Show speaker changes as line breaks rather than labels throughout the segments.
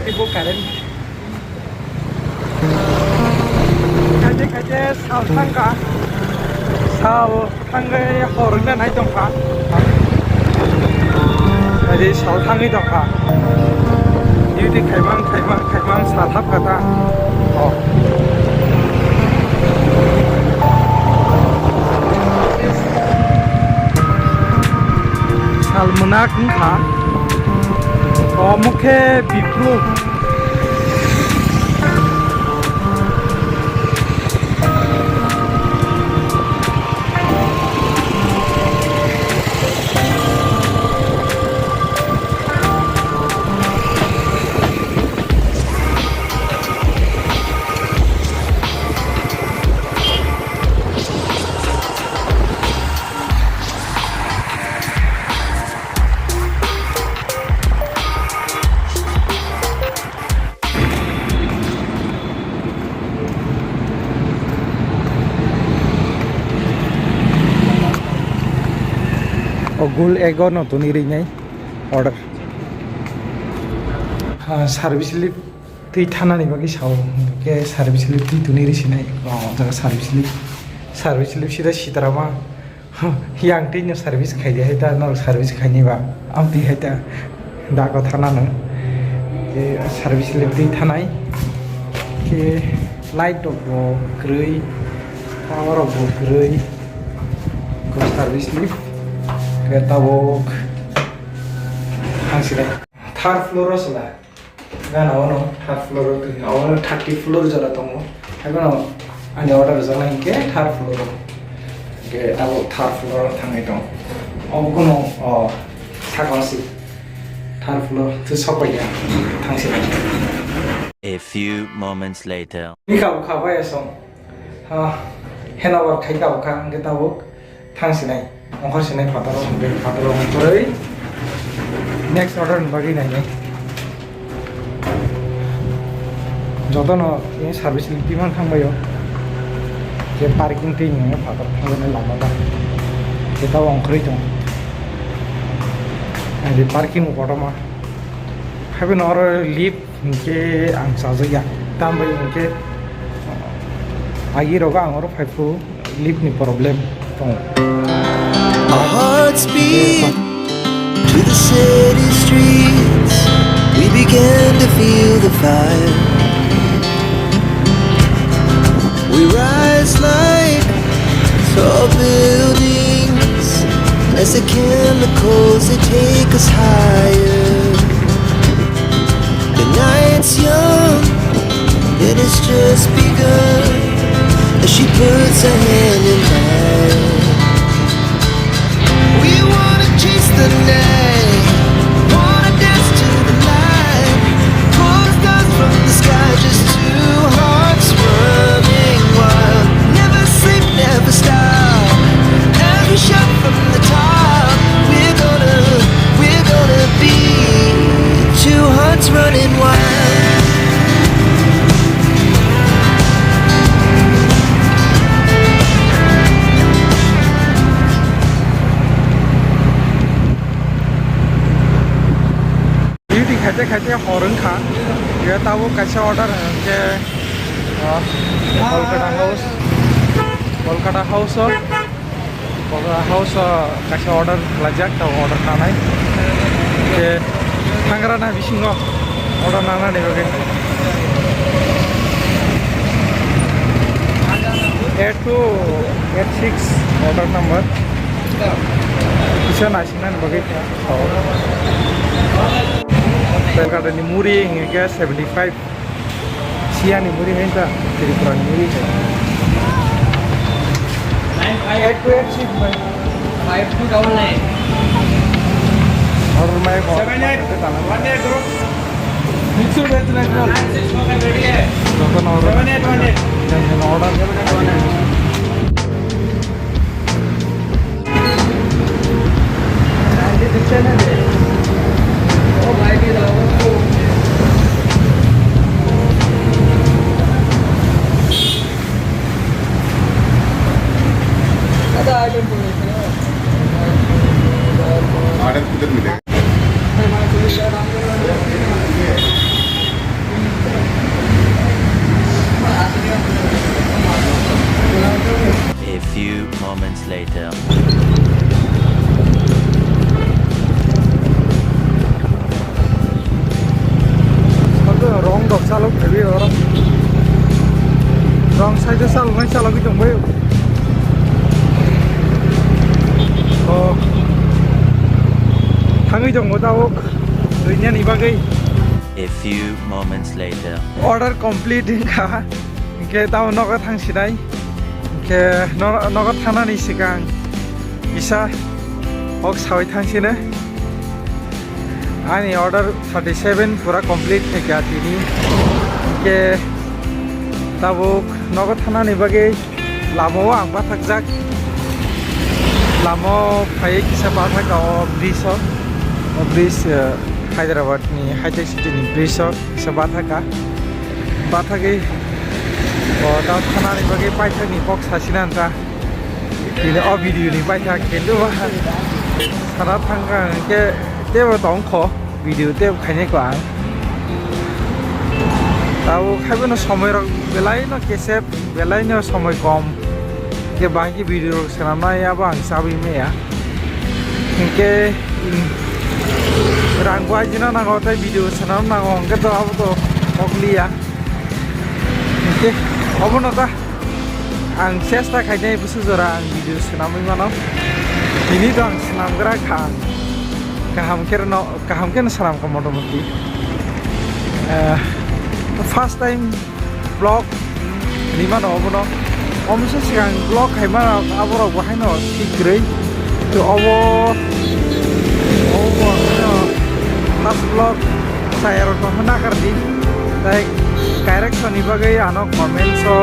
Ibu karen. Kaje sal tangka. Sal tangga horna nai dongka. Jadi sal tangi dongka. Ini kaimang salhap kata. Oh. Salmonak ngka. Oh, mukhe bipru. Gul ego no tuniri nyai order service lip tui thana ni bagi sao ke service lip tui tuniri sinai jaga service lip sida sitarama yang tin no service khai dia heta no service khai ni ba am ti heta da ko thana no ke service lip tui thanai ke light of grey power of grey ko service lip kita walk hasilnya third floor lah gana ono third floor tu awal 30 floor jala tomo agak no ani order jala ke third floor ke abo third floor thangai tong ogono sakonsi third floor tu sopai ya thangsi
A few moments later
nikau khawa ya song henover khai ka kita walk thangsi nai ongkar sini fataro ngorei next order bagi nai joto no ini service lipi man thangbayo je parking ti ni fataro thangone lama ba kita ongkari jong adi parking ukotoma habe no lip ke angsa ya tambai ke agi roga angoro phaipu lip ni problem tong.
Our hearts beat to the city streets. We began to feel the fire. We rise like tall buildings as the chemicals they take us higher. The night's young, it has just begun as she puts her hand in mine. We wanna chase the night, wanna dance to the light, pull stars from the sky, just two hearts running wild. Never sleep, never stop, every shot from the top. We're gonna be two hearts running wild.
Kaca horeng kan, dia tahu kaca order ke Kolkata house kaca order lajak tahu order kanai ke Tangerang na bisingo order nana nih oke 8286 order number bisa nasinan bagi Kolkata ni muri hingga 75 sian ni muri henta jadi kurang muri
5289
और मैं
7818 bro
mixer बेचने को
96 ready है
7818 order
order किधर मिलेगा
salok khabi orang wrong side salok salok dong bai oh thangai dong tao dunia ni bagai
A few moments later.
order complete ka ke tao noka thang sinai ke noka thana ni sikang isa ok sawai thang sine ani order 37 pura complete theka tini ke tabuk noka thana ni bagai lamo ang bathak jak lamo phai kisa bathak o bridge Hyderabad ni high-tech city ni bridge kisa bathaka bathagi o ta thana ni bagai paitha ni box hasina anta ini o video ni paitha kendo ba sara thanga ke tebo dongkho video tebo khaine ko ang tao khaibono somoy rok belai no kesep belai no somoy kom ke bangi video rok sanamna ya ba ang sabi me ya ke rangwa jina nango tai video sanam nango ke to abo to okli ya ke obono ta ang chesta khaine busu jora ang video sanamai mano ini to ang sanamgra kha kaham ken salam ka motomoti first time vlog lima no obono omse sigang vlog khaima aboro bahaino tigrei to obo first vlog saya rok mana kardi dai correction ni bagai ano comments o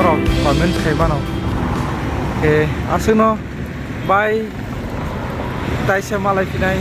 rok comment khaima no ke asuno bye tai se malai pinai